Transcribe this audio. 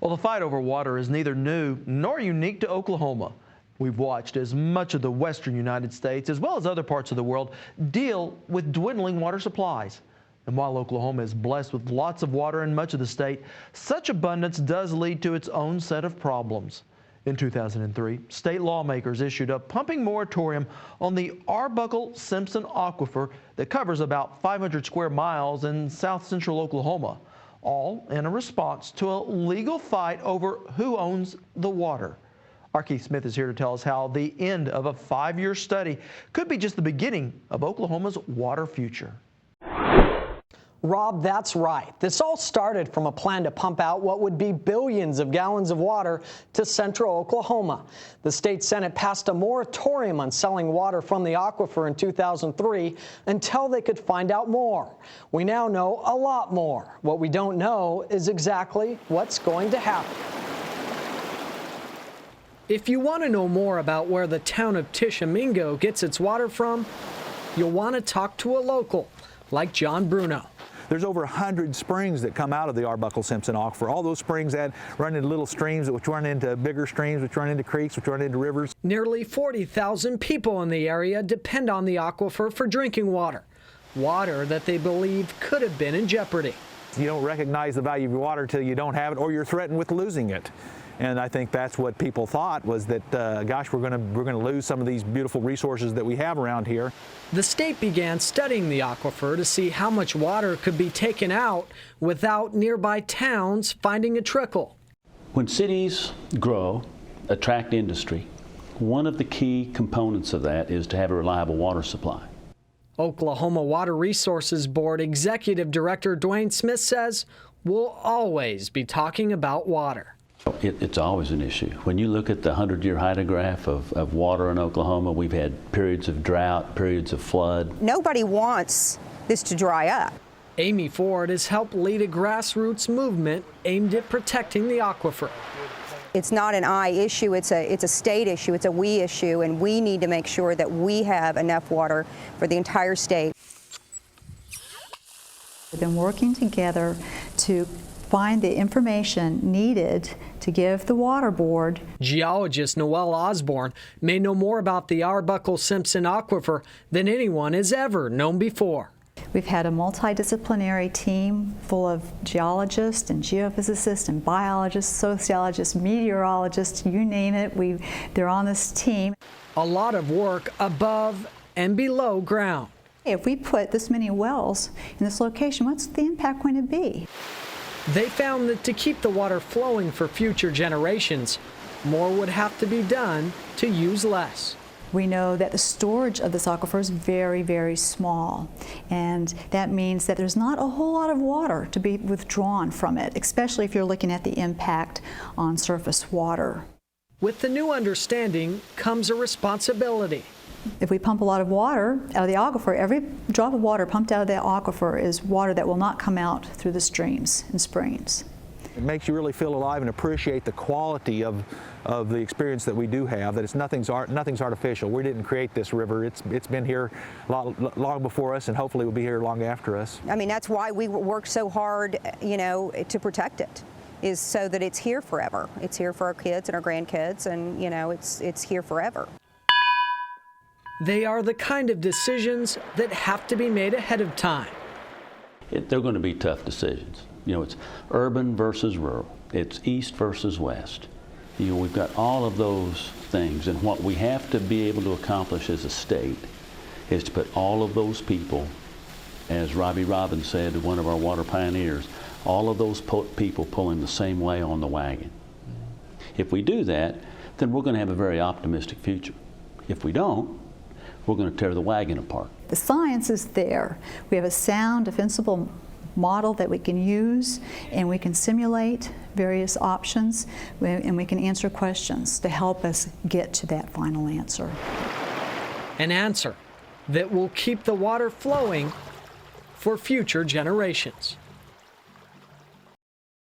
Well, the fight over water is neither new nor unique to Oklahoma. We've watched as much of the western United States, as well as other parts of the world, deal with dwindling water supplies. And while Oklahoma is blessed with lots of water in much of the state, such abundance does lead to its own set of problems. In 2003, state lawmakers issued a pumping moratorium on the Arbuckle Simpson aquifer that covers about 500 square miles in south central Oklahoma, all in a response to a legal fight over who owns the water. Our Keith Smith is here to tell us how the end of a 5-year study could be just the beginning of Oklahoma's water future. Rob, that's right. This all started from a plan to pump out what would be billions of gallons of water to central Oklahoma. The state Senate passed a moratorium on selling water from the aquifer in 2003 until they could find out more. We now know a lot more. What we don't know is exactly what's going to happen. If you want to know more about where the town of Tishomingo gets its water from, you'll want to talk to a local like John Bruno. There's over 100 springs that come out of the Arbuckle Simpson aquifer. All those springs run into little streams, which run into bigger streams, which run into creeks, which run into rivers. Nearly 40,000 people in the area depend on the aquifer for drinking water, water that they believe could have been in jeopardy. You don't recognize the value of your water till you don't have it, or you're threatened with losing it. And I think that's what people thought, was that, gosh, we're going to lose some of these beautiful resources that we have around here. The state began studying the aquifer to see how much water could be taken out without nearby towns finding a trickle. When cities grow, attract industry, one of the key components of that is to have a reliable water supply. Oklahoma Water Resources Board Executive Director Duane Smith says we'll always be talking about water. It's always an issue. When you look at the 100-year hydrograph of water in Oklahoma, we've had periods of drought, periods of flood. Nobody wants this to dry up. Amy Ford has helped lead a grassroots movement aimed at protecting the aquifer. It's not an I issue, it's a state issue, it's a we issue, and we need to make sure that we have enough water for the entire state. We've been working together to find the information needed to give the Water Board. Geologist Noel Osborn may know more about the Arbuckle Simpson aquifer than anyone has ever known before. We've had a multidisciplinary team full of geologists and geophysicists and biologists, sociologists, meteorologists, you name it, they're on this team. A lot of work above and below ground. If we put this many wells in this location, what's the impact going to be? They found that to keep the water flowing for future generations, more would have to be done to use less. We know that the storage of this aquifer is very, very small, and that means that there's not a whole lot of water to be withdrawn from it, especially if you're looking at the impact on surface water. With the new understanding comes a responsibility. If we pump a lot of water out of the aquifer, every drop of water pumped out of the aquifer is water that will not come out through the streams and springs. It makes you really feel alive and appreciate the quality of the experience that we do have, that nothing's artificial. We didn't create this river. It's been here long before us, and hopefully will be here long after us. I mean, that's why we work so hard, you know, to protect it, is so that it's here forever. It's here for our kids and our grandkids, and, you know, it's here forever. They are the kind of decisions that have to be made ahead of time. They're going to be tough decisions. You know, it's urban versus rural. It's east versus west. You know, we've got all of those things, and what we have to be able to accomplish as a state is to put all of those people, as Robbie Robbins said, one of our water pioneers, all of those people pulling the same way on the wagon. If we do that, then we're going to have a very optimistic future. If we don't, we're going to tear the wagon apart. The science is there. We have a sound, defensible model that we can use, and we can simulate various options, and we can answer questions to help us get to that final answer. An answer that will keep the water flowing for future generations.